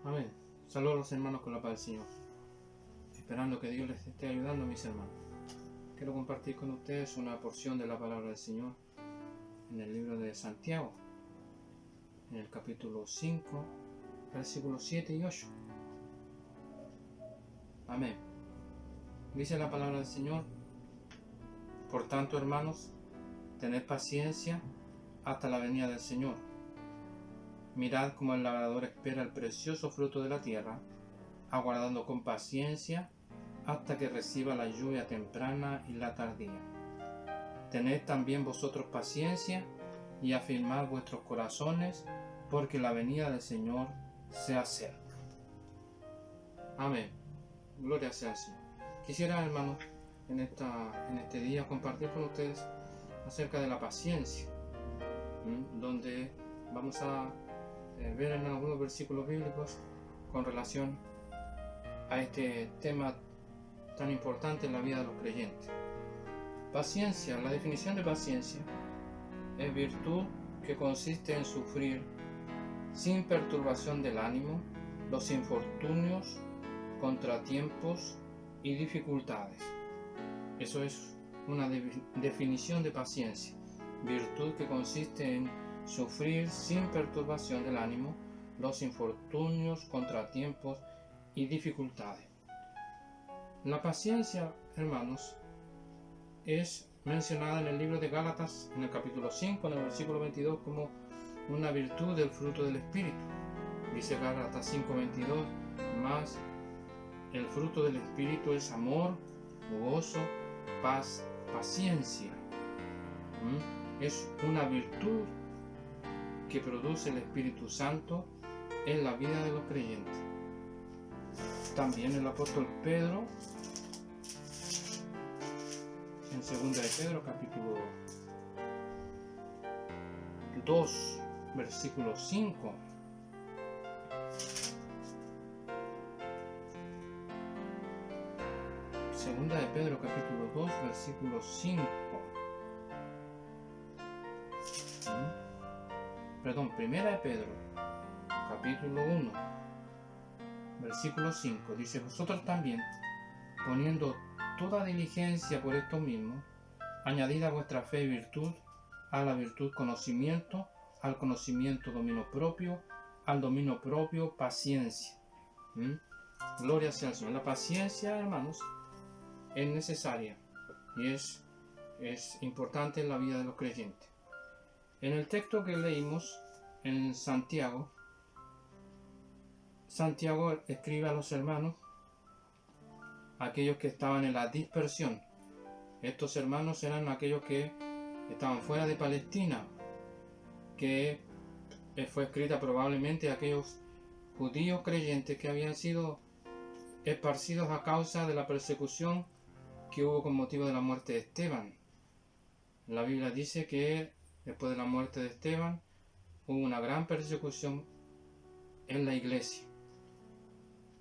Amén. Saludos a los hermanos con la paz del Señor. Esperando que Dios les esté ayudando, mis hermanos. Quiero compartir con ustedes una porción de la palabra del Señor en el libro de Santiago, en el capítulo 5, versículos 7 y 8. Amén. Dice la palabra del Señor: por tanto, hermanos, tened paciencia hasta la venida del Señor. Mirad cómo el labrador espera el precioso fruto de la tierra, aguardando con paciencia hasta que reciba la lluvia temprana y la tardía. Tened también vosotros paciencia y afirmad vuestros corazones, porque la venida del Señor se acerca. Amén. Gloria sea al Señor. Quisiera, hermanos, en este día compartir con ustedes acerca de la paciencia, donde vamos a ver en algunos versículos bíblicos con relación a este tema tan importante en la vida de los creyentes. Paciencia, la definición de paciencia es virtud que consiste en sufrir sin perturbación del ánimo los infortunios, contratiempos y dificultades. Eso es una definición de paciencia, virtud que consiste en sufrir sin perturbación del ánimo los infortunios, contratiempos y dificultades. La paciencia, hermanos, es mencionada en el libro de Gálatas, en el capítulo 5, en el versículo 22, como una virtud del fruto del Espíritu. Dice Gálatas 5:22, más el fruto del Espíritu es amor, gozo, paz, paciencia. Es una virtud que produce el Espíritu Santo en la vida de los creyentes. También el apóstol Pedro, en 2 de Pedro capítulo 2 versículo 5, Segunda de Pedro capítulo 2 versículo 5, Primera de Pedro capítulo 1 versículo 5 dice: vosotros también, poniendo toda diligencia por esto mismo, añadid a vuestra fe virtud, a la virtud conocimiento, al conocimiento dominio propio, al dominio propio paciencia. Gloria sea al Señor. La paciencia, hermanos, es necesaria y es importante en la vida de los creyentes. En el texto que leímos en Santiago escribe a los hermanos, aquellos que estaban en la dispersión. Estos hermanos eran aquellos que estaban fuera de Palestina, que fue escrita probablemente a aquellos judíos creyentes que habían sido esparcidos a causa de la persecución que hubo con motivo de la muerte de Esteban. La Biblia dice que después de la muerte de Esteban hubo una gran persecución en la iglesia.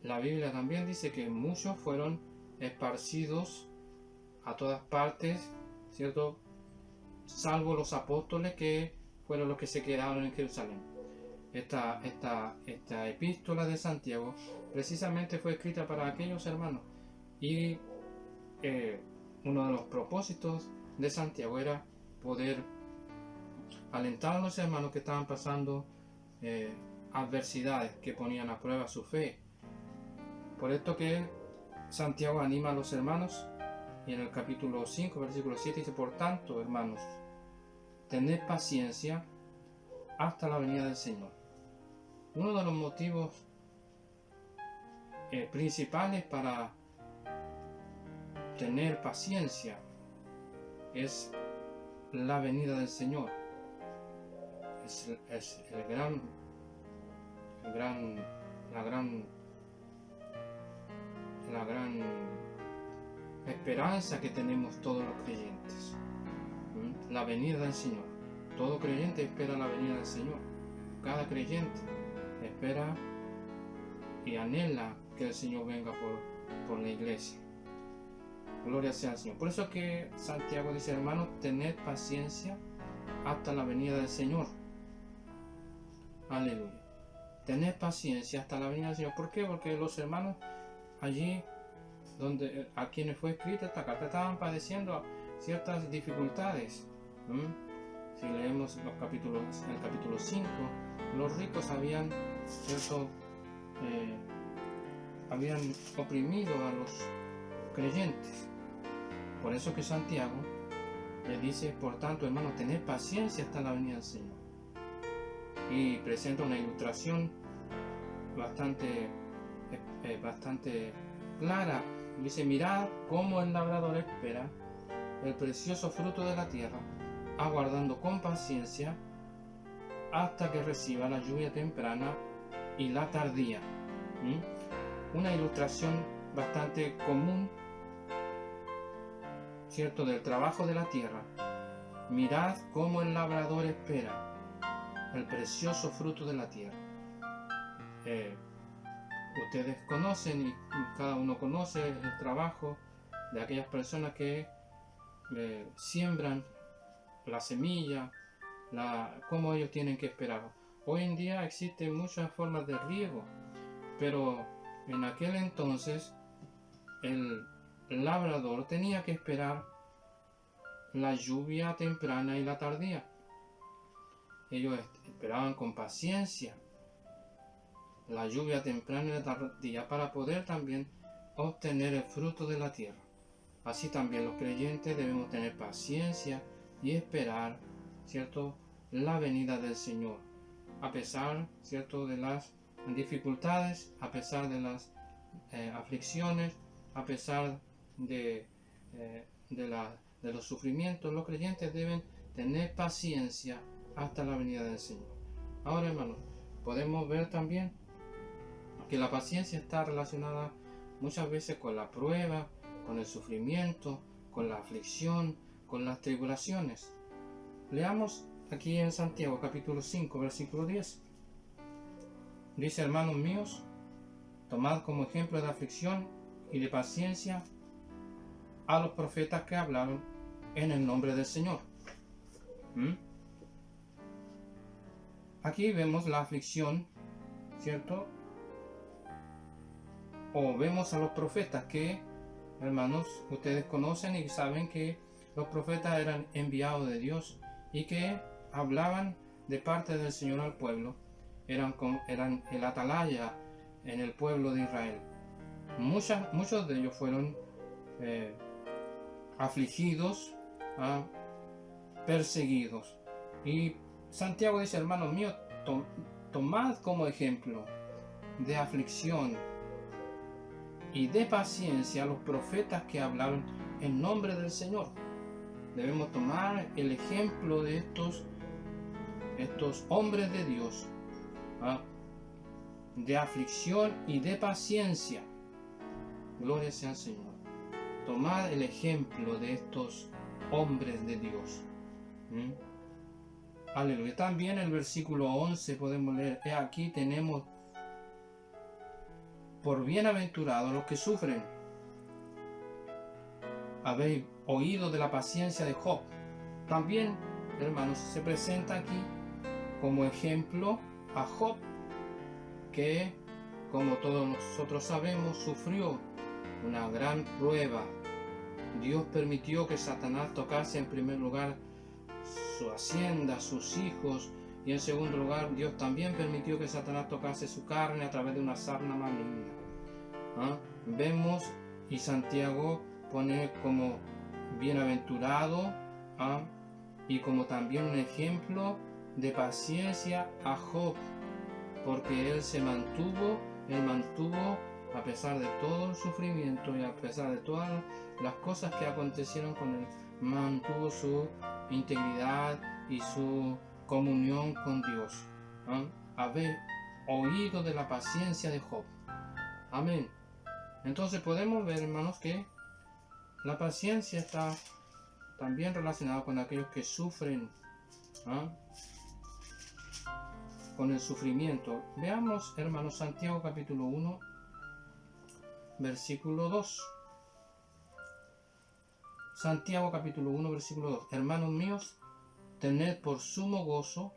La Biblia también dice que muchos fueron esparcidos a todas partes, ¿cierto? Salvo los apóstoles, que fueron los que se quedaron en Jerusalén. Esta epístola de Santiago precisamente fue escrita para aquellos hermanos, y uno de los propósitos de Santiago era poder alentar a los hermanos que estaban pasando adversidades que ponían a prueba su fe. Por esto que Santiago anima a los hermanos, y en el capítulo 5, versículo 7 dice: por tanto, hermanos, tened paciencia hasta la venida del Señor. Uno de los motivos principales para tener paciencia es la venida del Señor. Es la gran esperanza que tenemos todos los creyentes. La venida del Señor. Todo creyente espera la venida del Señor. Cada creyente espera y anhela que el Señor venga por la iglesia. Gloria sea al Señor. Por eso que Santiago dice: hermanos, tened paciencia hasta la venida del Señor. Aleluya. tened paciencia hasta la venida del Señor. ¿Por qué? Porque los hermanos allí donde a quienes fue escrita esta carta estaban padeciendo ciertas dificultades. Si leemos los capítulos, el capítulo 5, los ricos habían oprimido a los creyentes. Por eso que Santiago le dice, por tanto, hermanos, tened paciencia hasta la venida del Señor. Y presenta una ilustración bastante clara. Dice, mirad cómo el labrador espera el precioso fruto de la tierra, aguardando con paciencia hasta que reciba la lluvia temprana y la tardía. Una ilustración bastante común, ¿cierto?, del trabajo de la tierra. Mirad cómo el labrador espera el precioso fruto de la tierra. Ustedes conocen y cada uno conoce el trabajo de aquellas personas que siembran la semilla, cómo ellos tienen que esperar. Hoy en día existen muchas formas de riego, pero en aquel entonces el labrador tenía que esperar la lluvia temprana y la tardía. Ellos esperaban con paciencia la lluvia temprana y la tardía para poder también obtener el fruto de la tierra. Así también los creyentes debemos tener paciencia y esperar, ¿cierto?, la venida del Señor, a pesar, ¿cierto?, de las dificultades, a pesar de las aflicciones, a pesar de los sufrimientos. Los creyentes deben tener paciencia hasta la venida del Señor. Ahora, hermanos, podemos ver también que la paciencia está relacionada muchas veces con la prueba, con el sufrimiento, con la aflicción, con las tribulaciones. Leamos aquí en Santiago capítulo 5, versículo 10. Dice, hermanos míos, tomad como ejemplo de aflicción y de paciencia a los profetas que hablaron en el nombre del Señor. Aquí vemos la aflicción, ¿cierto? O vemos a los profetas que, hermanos, ustedes conocen y saben que los profetas eran enviados de Dios y que hablaban de parte del Señor al pueblo. Eran el atalaya en el pueblo de Israel. Muchos de ellos fueron afligidos, perseguidos. Y Santiago dice, hermanos míos, tomad como ejemplo de aflicción y de paciencia a los profetas que hablaron en nombre del Señor. Debemos tomar el ejemplo de estos hombres de Dios, de aflicción y de paciencia. Gloria sea al Señor. Tomad el ejemplo de estos hombres de Dios. Aleluya. También el versículo 11 podemos leer, aquí tenemos, por bienaventurados los que sufren. Habéis oído de la paciencia de Job. También, hermanos, se presenta aquí como ejemplo a Job, que, como todos nosotros sabemos, sufrió una gran prueba. Dios permitió que Satanás tocase en primer lugar su hacienda, sus hijos, y en segundo lugar Dios también permitió que Satanás tocase su carne a través de una sarna maligna. Vemos, y Santiago pone como bienaventurado y como también un ejemplo de paciencia a Job, porque él mantuvo a pesar de todo el sufrimiento y a pesar de todas las cosas que acontecieron con él, mantuvo su integridad y su comunión con Dios. Habéis oído de la paciencia de Job. Amén. Entonces podemos ver, hermanos, que la paciencia está también relacionada con aquellos que sufren, con el sufrimiento. Veamos, hermanos, Santiago capítulo 1, versículo 2. Santiago capítulo 1, versículo 2. Hermanos míos, tened por sumo gozo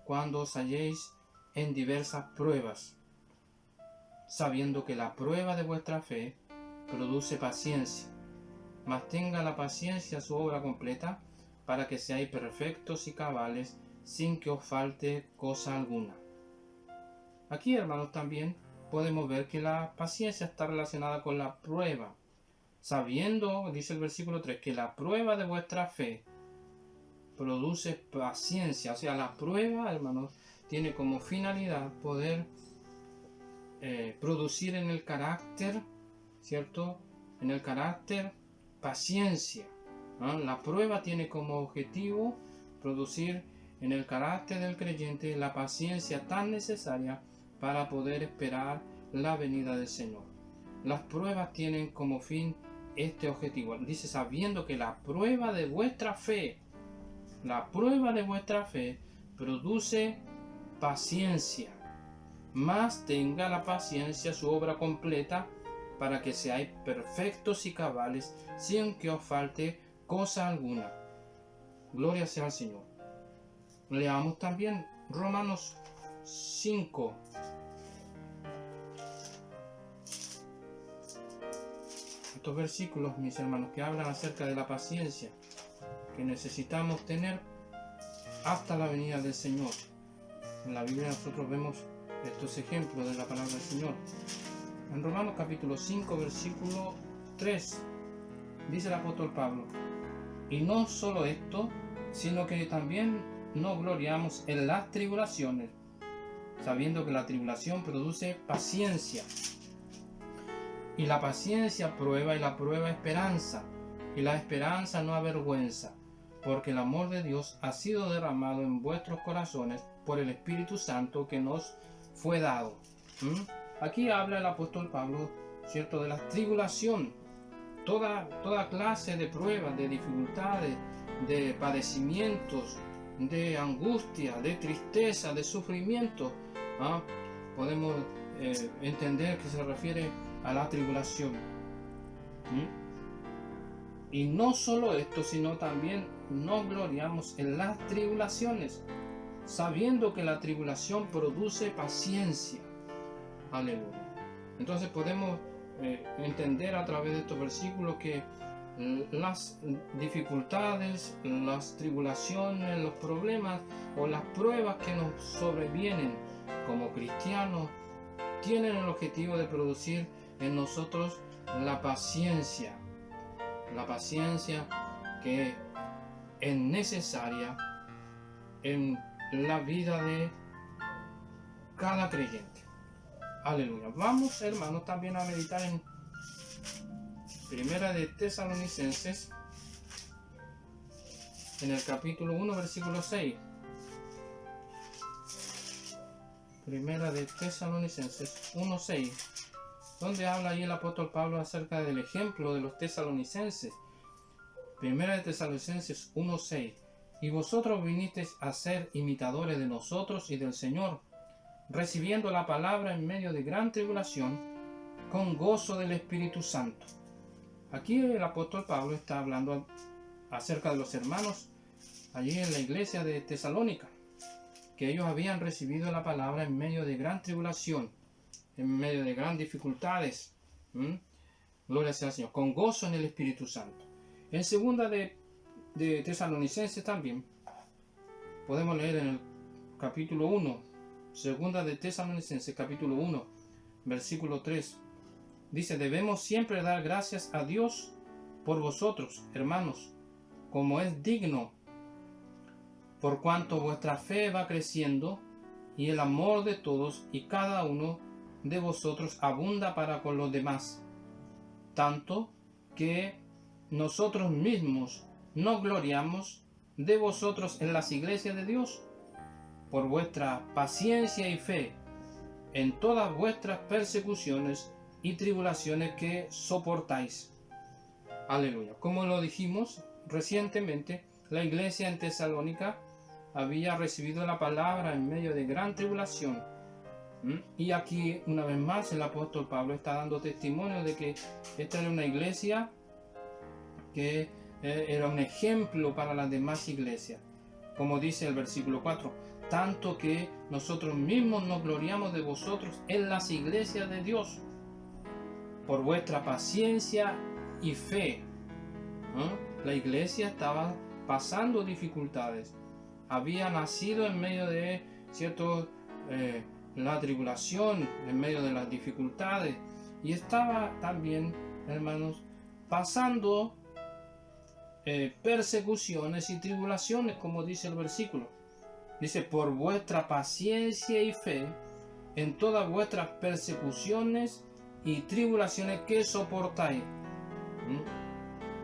cuando os halléis en diversas pruebas, sabiendo que la prueba de vuestra fe produce paciencia. Mas tenga la paciencia su obra completa, para que seáis perfectos y cabales, sin que os falte cosa alguna. Aquí, hermanos, también podemos ver que la paciencia está relacionada con la prueba, sabiendo, dice el versículo 3, que la prueba de vuestra fe produce paciencia. O sea, la prueba, hermanos, tiene como finalidad poder producir en el carácter, ¿cierto? En el carácter paciencia. ¿No? La prueba tiene como objetivo producir en el carácter del creyente la paciencia tan necesaria para poder esperar la venida del Señor. Las pruebas tienen como fin este objetivo. Dice, sabiendo que la prueba de vuestra fe produce paciencia. Mas tenga la paciencia su obra completa, para que seáis perfectos y cabales, sin que os falte cosa alguna. Gloria sea al Señor. Leamos también Romanos 5. Estos versículos, mis hermanos, que hablan acerca de la paciencia que necesitamos tener hasta la venida del Señor. En la Biblia nosotros vemos estos ejemplos de la palabra del Señor. En Romanos capítulo 5, versículo 3, dice el apóstol Pablo: y no solo esto, sino que también nos gloriamos en las tribulaciones, sabiendo que la tribulación produce paciencia. Y la paciencia prueba, y la prueba esperanza, y la esperanza no avergüenza, porque el amor de Dios ha sido derramado en vuestros corazones por el Espíritu Santo que nos fue dado. Aquí habla el apóstol Pablo, ¿cierto?, de la tribulación, toda clase de pruebas, de dificultades, de padecimientos, de angustia, de tristeza, de sufrimiento. Podemos entender que se refiere a la tribulación. Y no solo esto, sino también nos gloriamos en las tribulaciones, sabiendo que la tribulación produce paciencia. Aleluya. Entonces podemos entender a través de estos versículos que las dificultades, las tribulaciones, los problemas o las pruebas que nos sobrevienen como cristianos tienen el objetivo de producir en nosotros la paciencia que es necesaria en la vida de cada creyente. Aleluya. Vamos, hermanos, también a meditar en Primera de Tesalonicenses, en el capítulo 1, versículo 6. Primera de Tesalonicenses 1:6, donde habla ahí el apóstol Pablo acerca del ejemplo de los tesalonicenses. Primera de Tesalonicenses 1:6. Y vosotros vinisteis a ser imitadores de nosotros y del Señor, recibiendo la palabra en medio de gran tribulación, con gozo del Espíritu Santo. Aquí el apóstol Pablo está hablando acerca de los hermanos allí en la iglesia de Tesalónica, que ellos habían recibido la palabra en medio de gran tribulación, en medio de gran dificultades. Gloria sea al Señor, con gozo en el Espíritu Santo. En segunda de Tesalonicenses también podemos leer en el capítulo 1, segunda de Tesalonicenses capítulo 1, versículo 3. Dice: debemos siempre dar gracias a Dios por vosotros, hermanos, como es digno, por cuanto vuestra fe va creciendo y el amor de todos y cada uno de vosotros abunda para con los demás, tanto que nosotros mismos nos gloriamos de vosotros en las iglesias de Dios, por vuestra paciencia y fe en todas vuestras persecuciones y tribulaciones que soportáis. Aleluya. Como lo dijimos recientemente, la iglesia en Tesalónica había recibido la palabra en medio de gran tribulación. Y aquí, una vez más, el apóstol Pablo está dando testimonio de que esta era una iglesia que era un ejemplo para las demás iglesias, como dice el versículo 4, tanto que nosotros mismos nos gloriamos de vosotros en las iglesias de Dios, por vuestra paciencia y fe. La iglesia estaba pasando dificultades, había nacido en medio de la tribulación, en medio de las dificultades, y estaba también, hermanos, pasando persecuciones y tribulaciones, como dice el versículo. Dice, por vuestra paciencia y fe en todas vuestras persecuciones y tribulaciones que soportáis.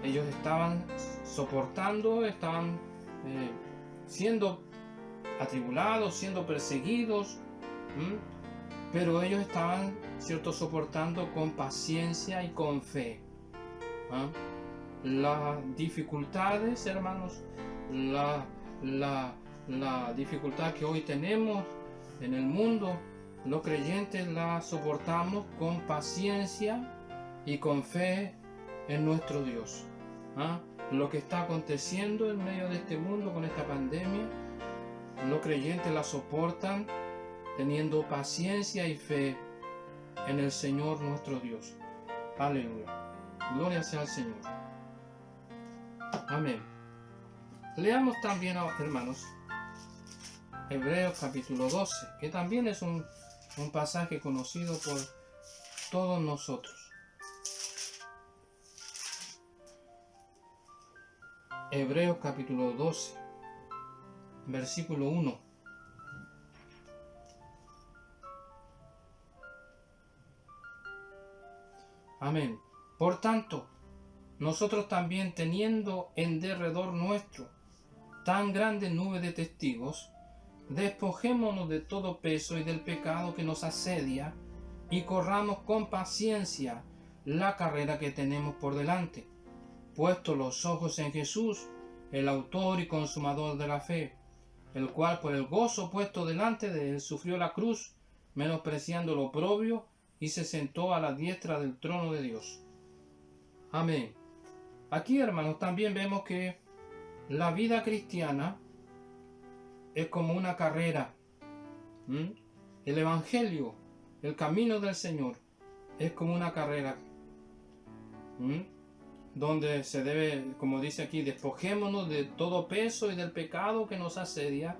Ellos estaban soportando, estaban siendo atribulados, siendo perseguidos, pero ellos estaban, soportando con paciencia y con fe. Las dificultades, hermanos, la dificultad que hoy tenemos en el mundo, los creyentes la soportamos con paciencia y con fe en nuestro Dios. Lo que está aconteciendo en medio de este mundo con esta pandemia, los creyentes la soportan teniendo paciencia y fe en el Señor nuestro Dios. Aleluya. Gloria sea al Señor. Amén. Leamos también, hermanos, Hebreos capítulo 12, que también es un pasaje conocido por todos nosotros. Hebreos capítulo 12, versículo 1. Amén. Por tanto, nosotros también, teniendo en derredor nuestro tan grande nube de testigos, despojémonos de todo peso y del pecado que nos asedia, y corramos con paciencia la carrera que tenemos por delante, puestos los ojos en Jesús, el autor y consumador de la fe, el cual por el gozo puesto delante de él sufrió la cruz, menospreciando lo oprobio, y se sentó a la diestra del trono de Dios. Amén. Aquí, hermanos, también vemos que la vida cristiana es como una carrera. El Evangelio, el camino del Señor, es como una carrera. Donde se debe, como dice aquí, despojémonos de todo peso y del pecado que nos asedia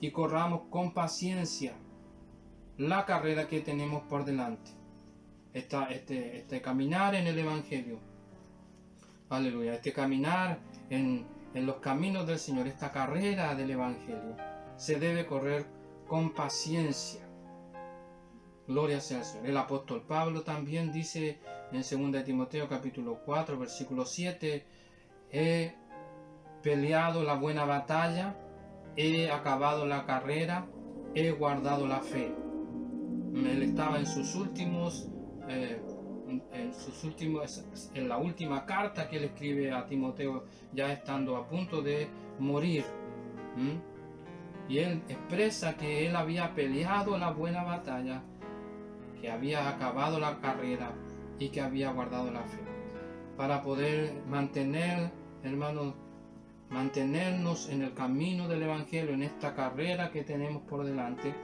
y corramos con paciencia la carrera que tenemos por delante. Este caminar en el Evangelio. Aleluya. Este caminar en los caminos del Señor, esta carrera del Evangelio, se debe correr con paciencia. Gloria sea al Señor. El apóstol Pablo también dice en 2 Timoteo capítulo 4, versículo 7, he peleado la buena batalla, he acabado la carrera, he guardado la fe. Él estaba en la última carta que él escribe a Timoteo, ya estando a punto de morir. Y él expresa que él había peleado la buena batalla, que había acabado la carrera y que había guardado la fe. Para poder mantenernos en el camino del Evangelio, en esta carrera que tenemos por delante,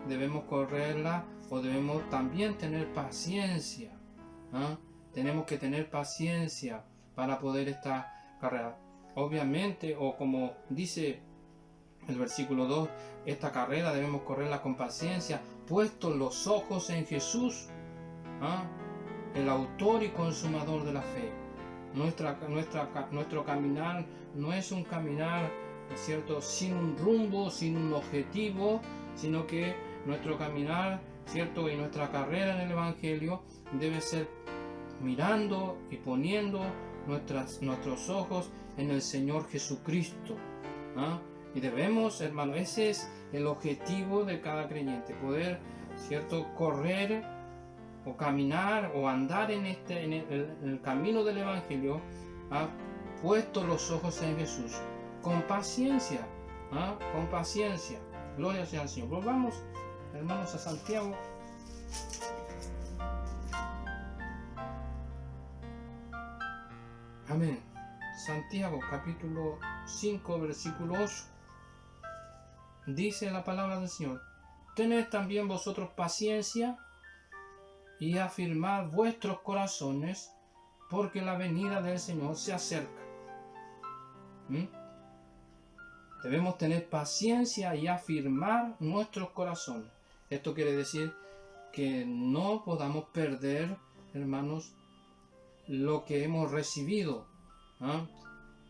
debemos correrla, o debemos también tener paciencia. Tenemos que tener paciencia para poder esta carrera. Obviamente, o como dice el versículo 2, esta carrera debemos correrla con paciencia, puestos los ojos en Jesús, el autor y consumador de la fe. Nuestro caminar no es un caminar, ¿cierto?, sin un rumbo, sin un objetivo, sino que nuestro caminar, ¿cierto?, y nuestra carrera en el Evangelio debe ser mirando y poniendo nuestros ojos en el Señor Jesucristo. Y debemos, hermano, ese es el objetivo de cada creyente, poder, ¿cierto?, correr o caminar o andar en el camino del Evangelio, puesto los ojos en Jesús, con paciencia, con paciencia. Gloria sea al Señor. Volvamos, hermanos, a Santiago. Amén. Santiago capítulo 5, versículo 8. dice la palabra del Señor: tened también vosotros paciencia y afirmad vuestros corazones, porque la venida del Señor se acerca. Debemos tener paciencia y afirmar nuestros corazones. Esto quiere decir que no podamos perder, hermanos, lo que hemos recibido.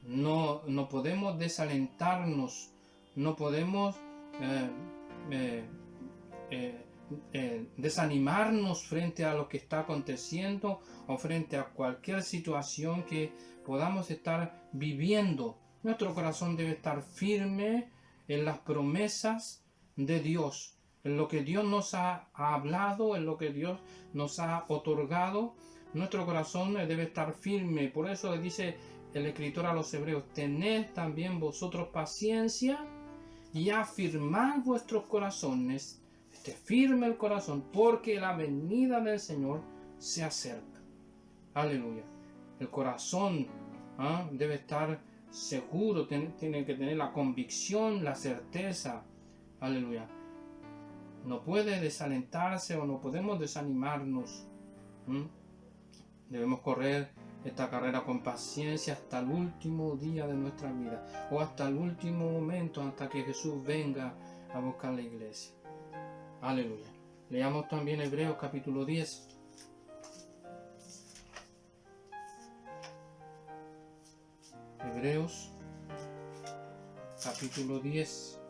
No podemos desalentarnos, no podemos desanimarnos frente a lo que está aconteciendo o frente a cualquier situación que podamos estar viviendo. Nuestro corazón debe estar firme en las promesas de Dios, en lo que Dios nos ha hablado, en lo que Dios nos ha otorgado. Nuestro corazón debe estar firme. Por eso le dice el escritor a los hebreos: tened también vosotros paciencia y afirmad vuestros corazones. Esté firme el corazón, porque la venida del Señor se acerca. Aleluya. El corazón debe estar seguro, tiene que tener la convicción, la certeza. Aleluya. No puede desalentarse o no podemos desanimarnos. Debemos correr esta carrera con paciencia hasta el último día de nuestra vida, o hasta el último momento, hasta que Jesús venga a buscar la iglesia. Aleluya. Leamos también Hebreos capítulo 10. Hebreos capítulo 10.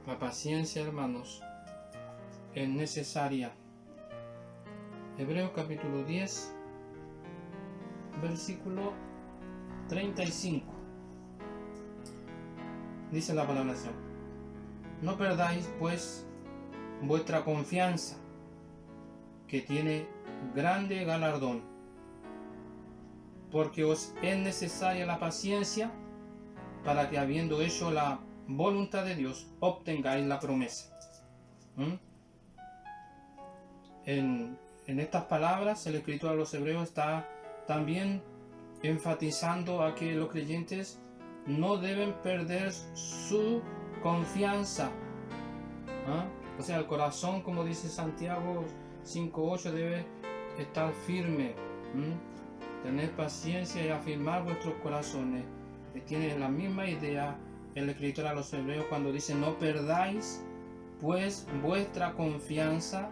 La paciencia, hermanos, es necesaria. Hebreos capítulo 10, versículo 35. Dice la palabra del Señor: no perdáis pues vuestra confianza, que tiene grande galardón, porque os es necesaria la paciencia, para que, habiendo hecho la voluntad de Dios, obtengáis la promesa. En estas palabras, el escritor a los hebreos está también enfatizando a que los creyentes no deben perder su confianza. O sea, el corazón, como dice Santiago 5:8, debe estar firme. Tener paciencia y afirmar vuestros corazones. Tiene la misma idea el escritor a los hebreos cuando dice: no perdáis pues vuestra confianza,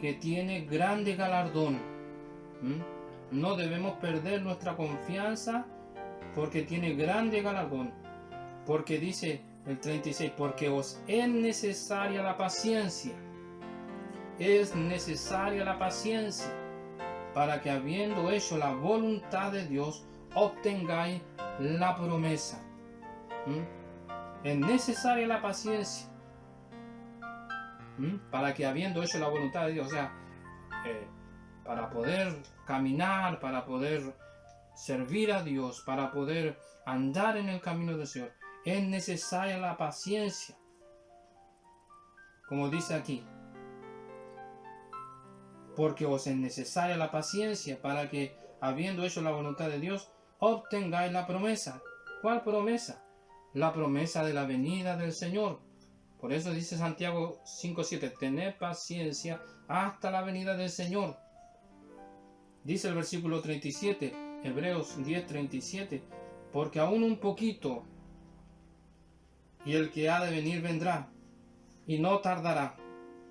que tiene grande galardón. No debemos perder nuestra confianza, porque tiene grande galardón. Porque dice el 36: porque os es necesaria la paciencia. Es necesaria la paciencia, para que, habiendo hecho la voluntad de Dios, obtengáis la promesa. Es necesaria la paciencia, para que, habiendo hecho la voluntad de Dios, o sea, para poder caminar, para poder servir a Dios, para poder andar en el camino del Señor, es necesaria la paciencia. Como dice aquí: porque os es necesaria la paciencia, para que, habiendo hecho la voluntad de Dios, obtengáis la promesa. ¿Cuál promesa? La promesa de la venida del Señor. Por eso dice Santiago 5:7: tened paciencia hasta la venida del Señor. Dice el versículo 37, Hebreos 10:37: porque aún un poquito, y el que ha de venir vendrá, y no tardará.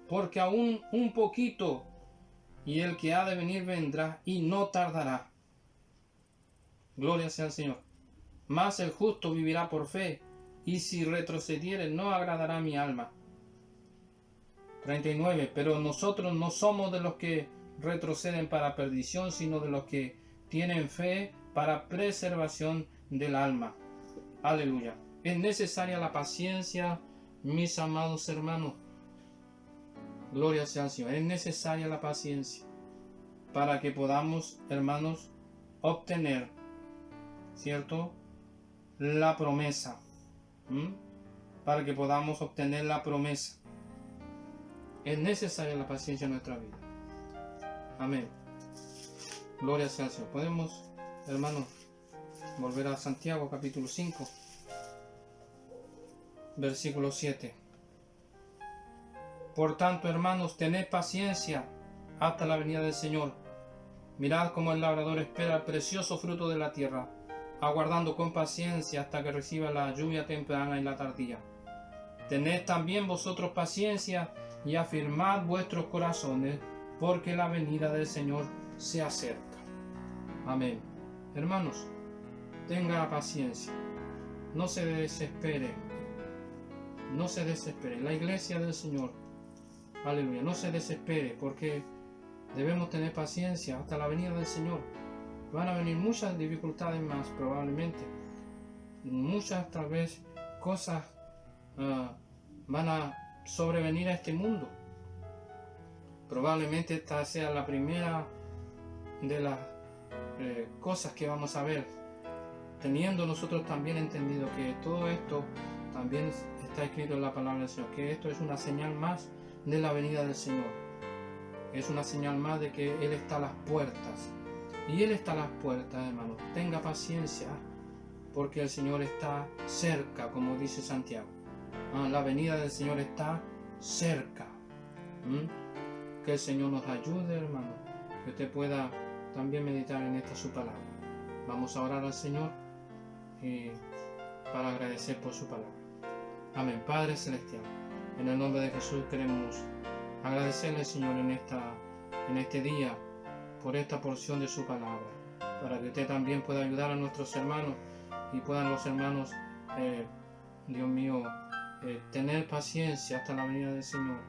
Porque aún un poquito, y el que ha de venir vendrá, y no tardará. Gloria sea al Señor. Mas el justo vivirá por fe, y si retrocediere no agradará a mi alma. 39. Pero nosotros no somos de los que retroceden para perdición, sino de los que tienen fe para preservación del alma. Aleluya. Es necesaria la paciencia, mis amados hermanos. Gloria sea al Señor. Es necesaria la paciencia para que podamos, hermanos, obtener, ¿cierto?, la promesa. Para que podamos obtener la promesa. Es necesaria la paciencia en nuestra vida. Amén. Gloria sea al Señor. Podemos, hermanos, volver a Santiago capítulo 5, versículo 7. Por tanto, hermanos, tened paciencia hasta la venida del Señor. Mirad cómo el labrador espera el precioso fruto de la tierra, aguardando con paciencia hasta que reciba la lluvia temprana y la tardía. Tened también vosotros paciencia y afirmad vuestros corazones, porque la venida del Señor se acerca. Amén. Hermanos, tenga paciencia, no se desespere, no se desespere. La iglesia del Señor, aleluya, no se desespere, porque debemos tener paciencia hasta la venida del Señor. Van a venir muchas dificultades más, probablemente. Muchas, tal vez, cosas van a sobrevenir a este mundo. Probablemente esta sea la primera de las cosas que vamos a ver, teniendo nosotros también entendido que todo esto también está escrito en la palabra del Señor, que esto es una señal más de la venida del Señor. Es una señal más de que Él está a las puertas. Y Él está a las puertas, hermanos. Tenga paciencia, porque el Señor está cerca, como dice Santiago. La venida del Señor está cerca. Que el Señor nos ayude, hermano, que usted pueda también meditar en esta su palabra. Vamos a orar al Señor para agradecer por su palabra. Amén. Padre Celestial, en el nombre de Jesús queremos agradecerle, Señor, en este día por esta porción de su palabra, para que usted también pueda ayudar a nuestros hermanos y puedan los hermanos, Dios mío, tener paciencia hasta la venida del Señor.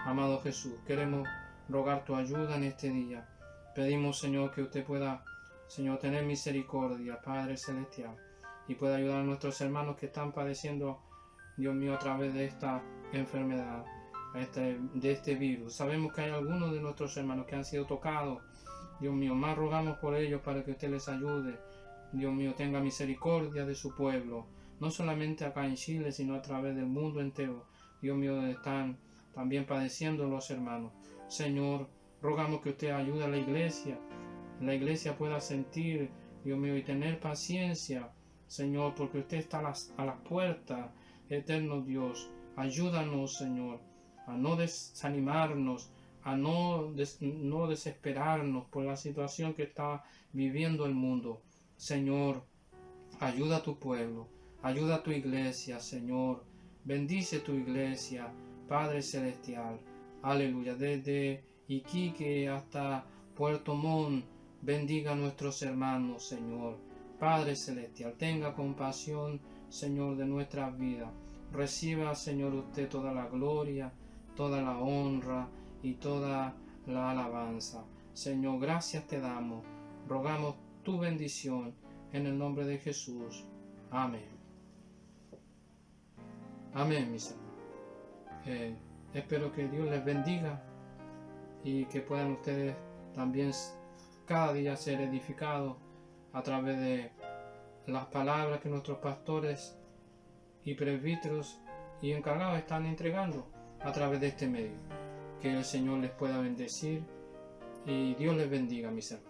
Amado Jesús, queremos rogar tu ayuda en este día. Pedimos, Señor, que usted pueda, Señor, tener misericordia, Padre Celestial, y pueda ayudar a nuestros hermanos que están padeciendo, Dios mío, a través de esta enfermedad, de este virus. Sabemos que hay algunos de nuestros hermanos que han sido tocados. Dios mío, más rogamos por ellos para que usted les ayude. Dios mío, tenga misericordia de su pueblo, no solamente acá en Chile, sino a través del mundo entero. Dios mío, están también padeciendo los hermanos. Señor, rogamos que usted ayude a la iglesia pueda sentir, Dios mío, y tener paciencia, Señor, porque usted está a las puertas, eterno Dios. Ayúdanos, Señor, a no desanimarnos, a no desesperarnos por la situación que está viviendo el mundo. Señor, ayuda a tu pueblo, ayuda a tu iglesia, Señor. Bendice tu iglesia, Padre Celestial. Aleluya. Desde Iquique hasta Puerto Montt, bendiga a nuestros hermanos, Señor. Padre Celestial, tenga compasión, Señor, de nuestras vidas. Reciba, Señor, usted toda la gloria, toda la honra y toda la alabanza. Señor, gracias te damos. Rogamos tu bendición en el nombre de Jesús. Amén. Amén, mis hermanos. Espero que Dios les bendiga y que puedan ustedes también cada día ser edificados a través de las palabras que nuestros pastores y presbíteros y encargados están entregando a través de este medio. Que el Señor les pueda bendecir y Dios les bendiga, mis hermanos.